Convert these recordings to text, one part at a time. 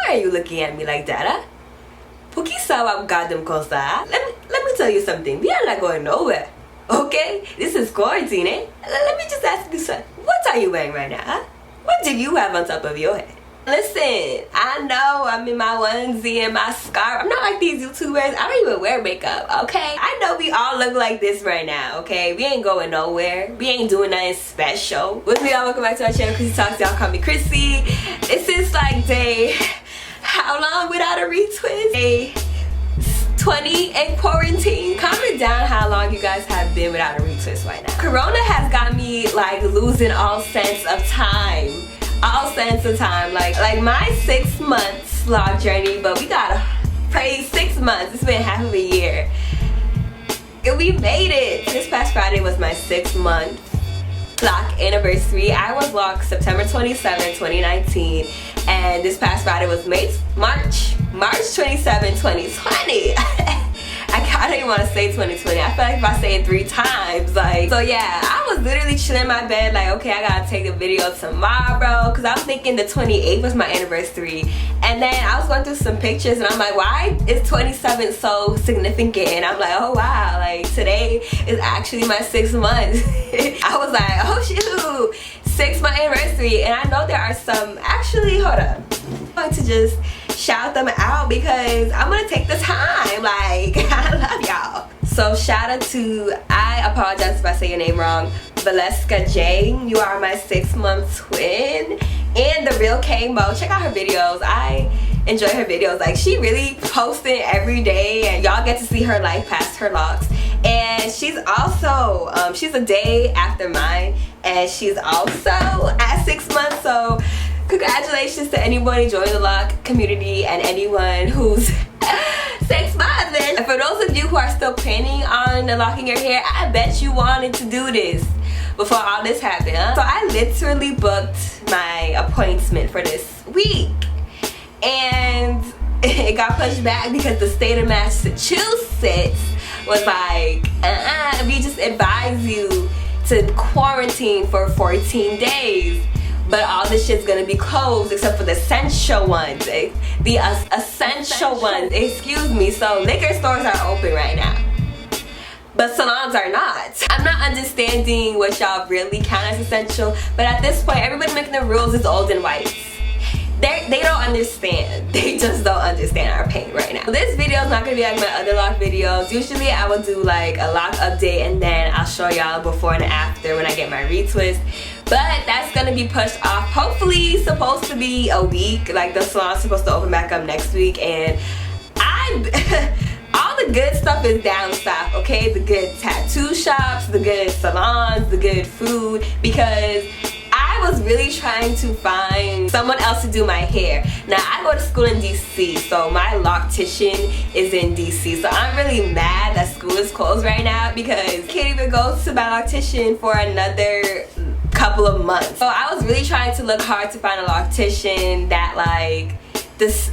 are you looking at me like that, huh? Puki sawa gadam kosa. Let me tell you something. We are not going nowhere. Okay? This is quarantine, eh? Let me just ask you something. What are you wearing right now, huh? What do you have on top of your head? Listen, I know I'm in my onesie and my scarf. I'm not like these YouTubers. I don't even wear makeup, okay? I know we all look like this right now, okay? We ain't going nowhere. We ain't doing nothing special. What's up, y'all? Welcome back to my channel, Chrissyy Talks. Y'all call me Chrissyy. This is like day... How long without a retwist? Day 20 in quarantine. Comment down how long you guys have been without a retwist right now. Corona has got me like losing all sense of time. All sense of time. Like my 6 months vlog journey, but we gotta praise 6 months. It's been half of a year. And we made it. This past Friday was my 6 month LOC anniversary. I was LOC September 27, 2019. And this past Friday was March 27, 2020. I don't even want to say 2020. I feel like if I say it 3 times, like, so yeah, I was literally chilling in my bed like, okay, I gotta take a video tomorrow, because I was thinking the 28th was my anniversary. And then I was going through some pictures and I'm like, why is 27 so significant? And I'm like, oh wow, like today is actually my 6 months. I was like, oh shoot, 6 month anniversary. And I know there are some, actually, hold up, I'm going to just shout them out because I'm gonna take the time. Like, I love y'all. So shout out to, I apologize if I say your name wrong, Valeska J. You are my 6 month twin. And the real K-Mo. Check out her videos. I enjoy her videos. Like, she really posting every day and y'all get to see her life past her locks. And she's also, she's a day after mine, and she's also at 6 months. So congratulations to anyone joining the LOC community and anyone who's 6 months. And for those of you who are still planning on locking your hair, I bet you wanted to do this before all this happened, huh? So I literally booked my appointment for this week, and it got pushed back because the state of Massachusetts was like, we just advise you to quarantine for 14 days. But all this shit's gonna be closed except for the essential ones. The essential ones, excuse me. So liquor stores are open right now, but salons are not. I'm not understanding what y'all really count as essential, but at this point, everybody making the rules is old and white. They don't understand. They just don't understand our pain right now. This video is not gonna be like my other LOC videos. Usually I will do like a LOC update and then I'll show y'all before and after when I get my retwist. But that's gonna be pushed off. Hopefully, supposed to be a week. Like, the salon's supposed to open back up next week, and all the good stuff is down south, okay? The good tattoo shops, the good salons, the good food, because I was really trying to find someone else to do my hair. Now, I go to school in DC, so my loctician is in DC. So I'm really mad that school is closed right now because I can't even go to my loctician for another couple of months. So I was really trying to look hard to find a loctician that like this,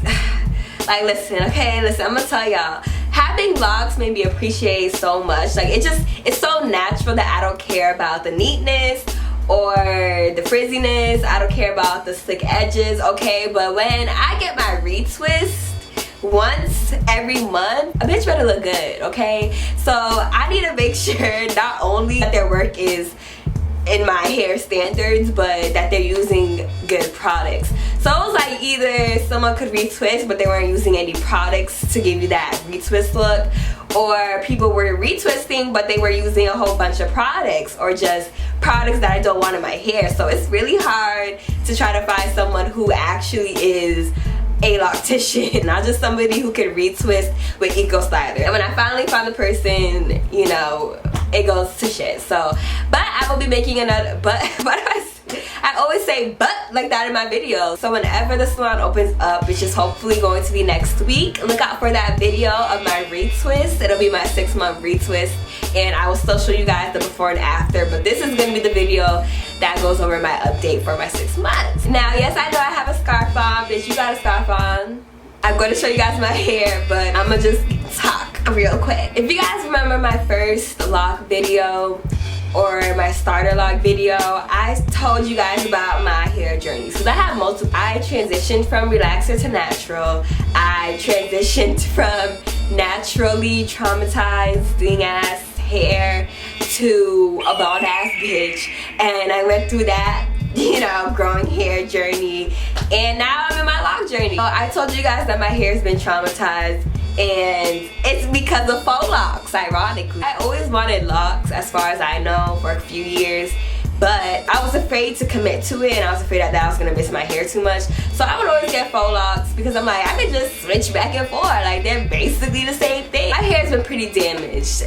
like, listen, okay, listen, I'm gonna tell y'all, having locks made me appreciate so much. Like, it's so natural that I don't care about the neatness or the frizziness. I don't care about the slick edges, okay? But when I get my retwist once every month, a bitch better look good, okay? So I need to make sure not only that their work is in my hair standards, but that they're using good products. So it was like either someone could retwist but they weren't using any products to give you that retwist look, or people were retwisting but they were using a whole bunch of products, or just products that I don't want in my hair. So it's really hard to try to find someone who actually is a loctician, not just somebody who can retwist with Eco Styler. And when I finally found the person, you know, it goes to shit. So, but I will be making another, but I always say but like that in my videos. So whenever the salon opens up, which is hopefully going to be next week, look out for that video of my retwist. It'll be my 6 month retwist, and I will still show you guys the before and after, but this is gonna be the video that goes over my update for my 6 months. Now, yes, I know I have a scarf on, bitch, you got a scarf on. I'm going to show you guys my hair, but I'm gonna just talk real quick. If you guys remember my first LOC video or my starter LOC video, I told you guys about my hair journey. So I have multiple. I transitioned from relaxer to natural. I transitioned from naturally traumatizing ass hair to a bald ass bitch, and I went through that, you know, growing hair journey, and now I'm in my lock journey. So I told you guys that my hair's been traumatized, and it's because of faux locks, ironically. I always wanted locks, as far as I know, for a few years, but I was afraid to commit to it, and I was afraid that I was gonna miss my hair too much. So I would always get faux locks because I'm like, I could just switch back and forth. Like, they're basically the same thing. My hair's been pretty damaged,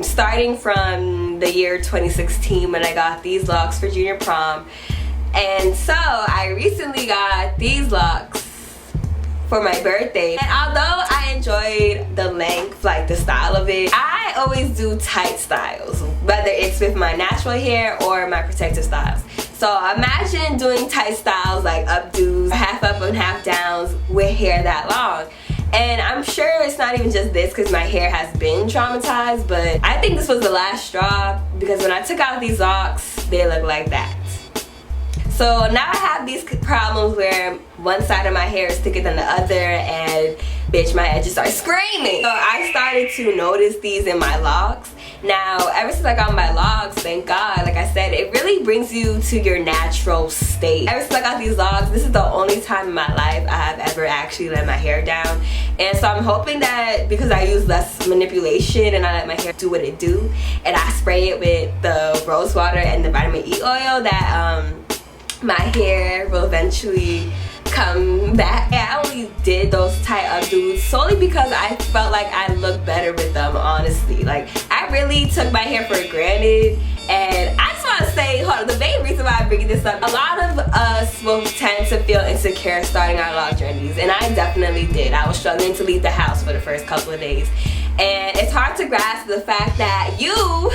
starting from the year 2016 when I got these locks for junior prom. And so I recently got these locks for my birthday, and although I enjoyed the length, like the style of it, I always do tight styles, whether it's with my natural hair or my protective styles. So imagine doing tight styles like updos, half up and half downs with hair that long. And I'm sure it's not even just this, because my hair has been traumatized, but I think this was the last straw, because when I took out these locks, they look like that. So now I have these problems where one side of my hair is thicker than the other, and bitch, my edges are screaming. So I started to notice these in my locks. Now, ever since I got my locks, thank God, like I said, it really brings you to your natural state. Ever since I got these locks, this is the only time in my life I have ever actually let my hair down. And so I'm hoping that because I use less manipulation and I let my hair do what it do, and I spray it with the rose water and the vitamin E oil, that my hair will eventually come back. And I only did those tight updos solely because I felt like I looked better with them, honestly. Like, I really took my hair for granted. And I just want to say, hold on, the main reason why I'm bringing this up, a lot of us will tend to feel insecure starting our lock journeys, and I definitely did. I was struggling to leave the house for the first couple of days, and it's hard to grasp the fact that you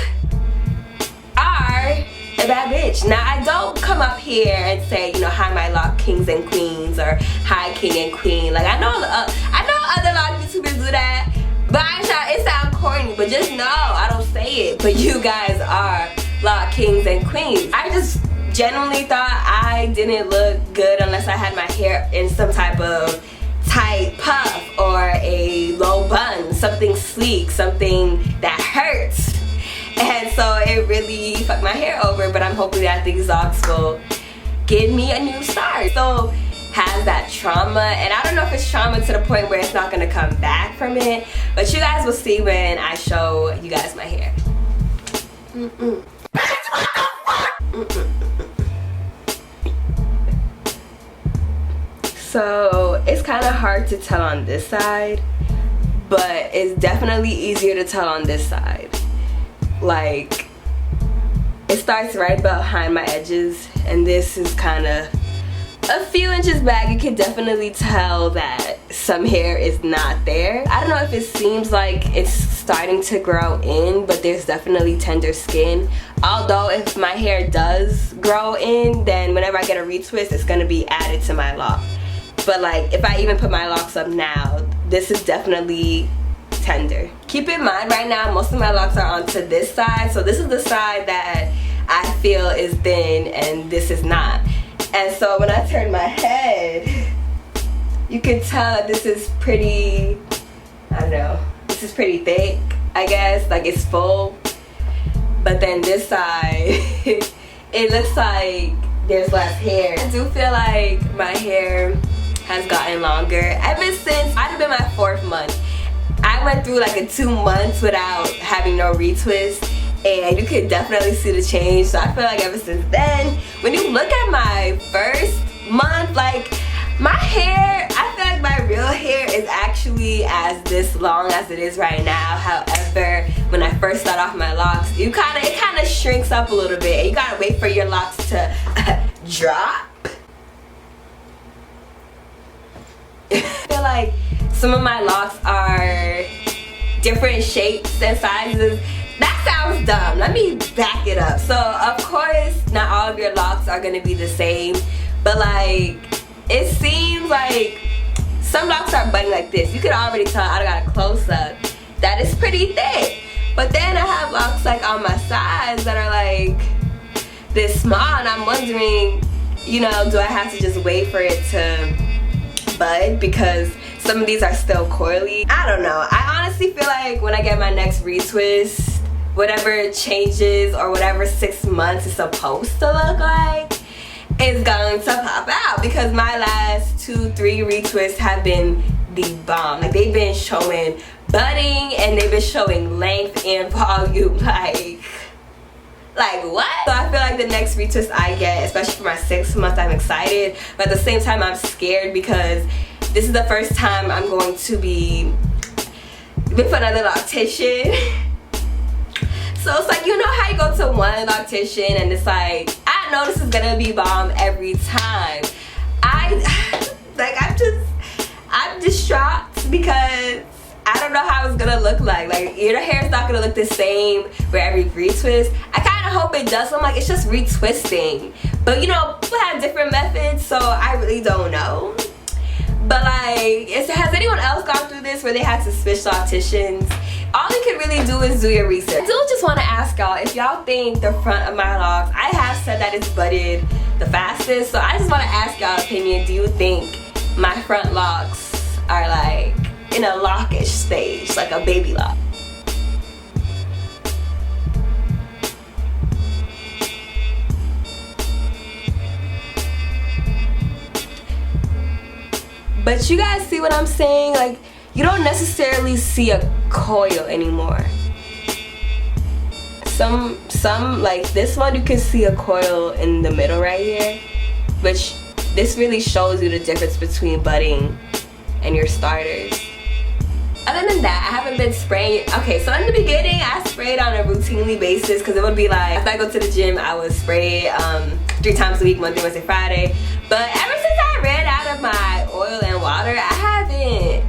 are a bad bitch. Now, I don't come up here and say, you know, hi my lock kings and queens, or hi king and queen. Like, I know other lock YouTubers do that, but it sounds corny, but just know I don't say it. But you guys are lock kings and queens. I just genuinely thought I didn't look good unless I had my hair in some type of tight puff or a low bun, something sleek, something that hurts. And so it really fucked my hair over, but I'm hoping that these locks will give me a new start. So has that trauma, and I don't know if it's trauma to the point where it's not gonna come back from it, but you guys will see when I show you guys my hair. So it's kind of hard to tell on this side, but it's definitely easier to tell on this side. Like, it starts right behind my edges, and this is kind of a few inches back. You can definitely tell that some hair is not there. I don't know if it seems like it's starting to grow in, but there's definitely tender skin. Although if my hair does grow in, then whenever I get a retwist, it's gonna be added to my lock. But like, if I even put my locks up now, this is definitely tender. Keep in mind, right now most of my locks are onto this side, so this is the side that I feel is thin and this is not. And so when I turn my head, you can tell that this is pretty, I don't know, this is pretty thick, I guess, like it's full. But then this side, it looks like there's less hair. I do feel like my hair has gotten longer ever since, I've been my 4th month. I went through like a 2 months without having no retwist, and you can definitely see the change. So I feel like ever since then, when you look at my 1st month, like my hair, I feel like my real hair is actually as this long as it is right now. However, when I first start off my locks, it kind of shrinks up a little bit, and you gotta wait for your locks to drop. I feel like some of my locks are different shapes and sizes. That sounds dumb. Let me back it up. So, of course, not all of your locks are gonna be the same, but like, it seems like some locks are budding like this. You can already tell, I got a close-up, that it's pretty thick. But then I have locks like on my sides that are like this small, and I'm wondering, you know, do I have to just wait for it to bud because some of these are still coily? I don't know. I honestly feel like when I get my next retwist, whatever changes or whatever 6 months is supposed to look like is going to pop out, because my last 2-3 retwists have been the bomb. Like, they've been showing budding and they've been showing length and volume. Like what? So I feel like the next retwist I get, especially for my 6 month, I'm excited, but at the same time I'm scared because this is the first time I'm going to be with another loctician. So it's like, you know how you go to one loctician and it's like, I know this is gonna be bomb every time. I'm distraught because I don't know how it's gonna look like. Like, your hair is not gonna look the same for every retwist. I kind of hope it does. I'm like, it's just retwisting. But you know, people have different methods, so I really don't know. But like, has anyone else gone through this where they had to switch locticians? All you can really do is do your research. I do just want to ask y'all if y'all think the front of my locks, I have said that it's budded the fastest, so I just want to ask y'all opinion. Do you think my front locks are like in a lockish stage, like a baby lock? But you guys see what I'm saying? Like, you don't necessarily see a coil anymore. Some like this one, you can see a coil in the middle right here, which this really shows you the difference between budding and your starters. Other than that, I haven't been spraying. Okay, so in the beginning, I sprayed on a routinely basis because it would be like, if I go to the gym, I would spray 3 times a week, Monday, Wednesday, Friday. But ever since I ran out of my oil and water, I haven't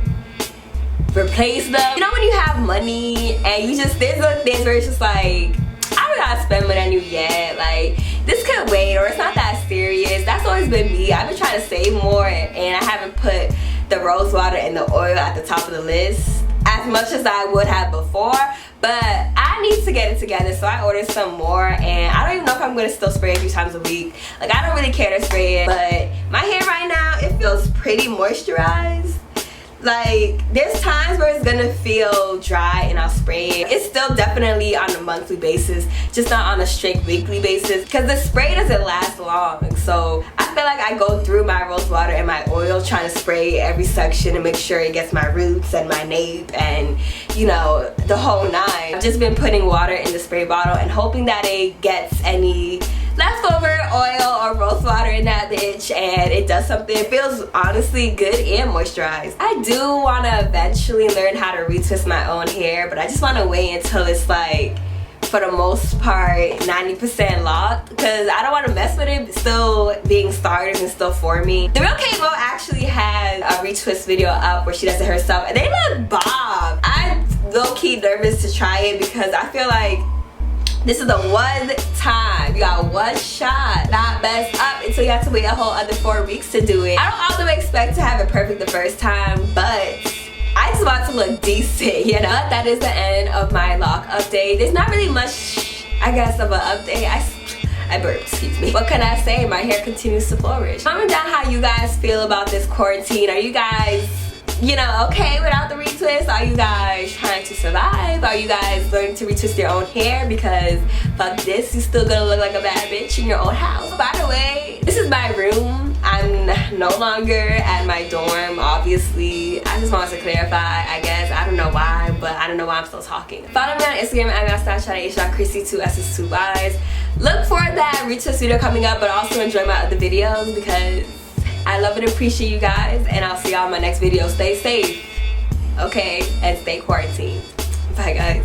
replaced them. You know when you have money and you just, there's a thing where it's just like, I don't gotta spend money on you yet. Like, this could wait, or it's not that serious. That's always been me. I've been trying to save more and I haven't put the rose water and the oil at the top of the list as much as I would have before, but I need to get it together, so I ordered some more, and I don't even know if I'm gonna still spray it 3 times a week. Like, I don't really care to spray it, but my hair right now, it feels pretty moisturized. Like, there's times where it's gonna feel dry and I'll spray it. It's still definitely on a monthly basis, just not on a strict weekly basis, because the spray doesn't last long. So I feel like I go through my rose water and my oil trying to spray every section and make sure it gets my roots and my nape and, you know, the whole nine. I've just been putting water in the spray bottle and hoping that it gets any leftover oil or rose water in that bitch and it does something. It feels honestly good and moisturized. I do want to eventually learn how to retwist my own hair, but I just want to wait until it's like, for the most part, 90% locked, because I don't want to mess with it still being starters and still for me. The Real K-Mo actually had a retwist video up where she does it herself and they look bomb. I'm low-key nervous to try it because I feel like this is the one time, you got one shot, not mess up until you have to wait a whole other 4 weeks to do it. I don't also expect to have it perfect the first time, but I just want to look decent, you know? That is the end of my lock update. There's not really much, I guess, of an update. I burped, excuse me. What can I say? My hair continues to flourish. Comment down how you guys feel about this quarantine. Are you guys, you know, okay without the retwist? Are you guys trying to survive? Are you guys learning to retwist your own hair? Because fuck this, you're still gonna look like a bad bitch in your own house. By the way, this is my room. I'm no longer at my dorm, obviously. I just wanted to clarify, I guess. I don't know why, but I don't know why I'm still talking. Follow me on Instagram at Snapchat at Chrissyy2S2Ys. Look for that retwist video coming up, but also enjoy my other videos because I love and appreciate you guys, and I'll see y'all in my next video. Stay safe, okay, and stay quarantined. Bye, guys.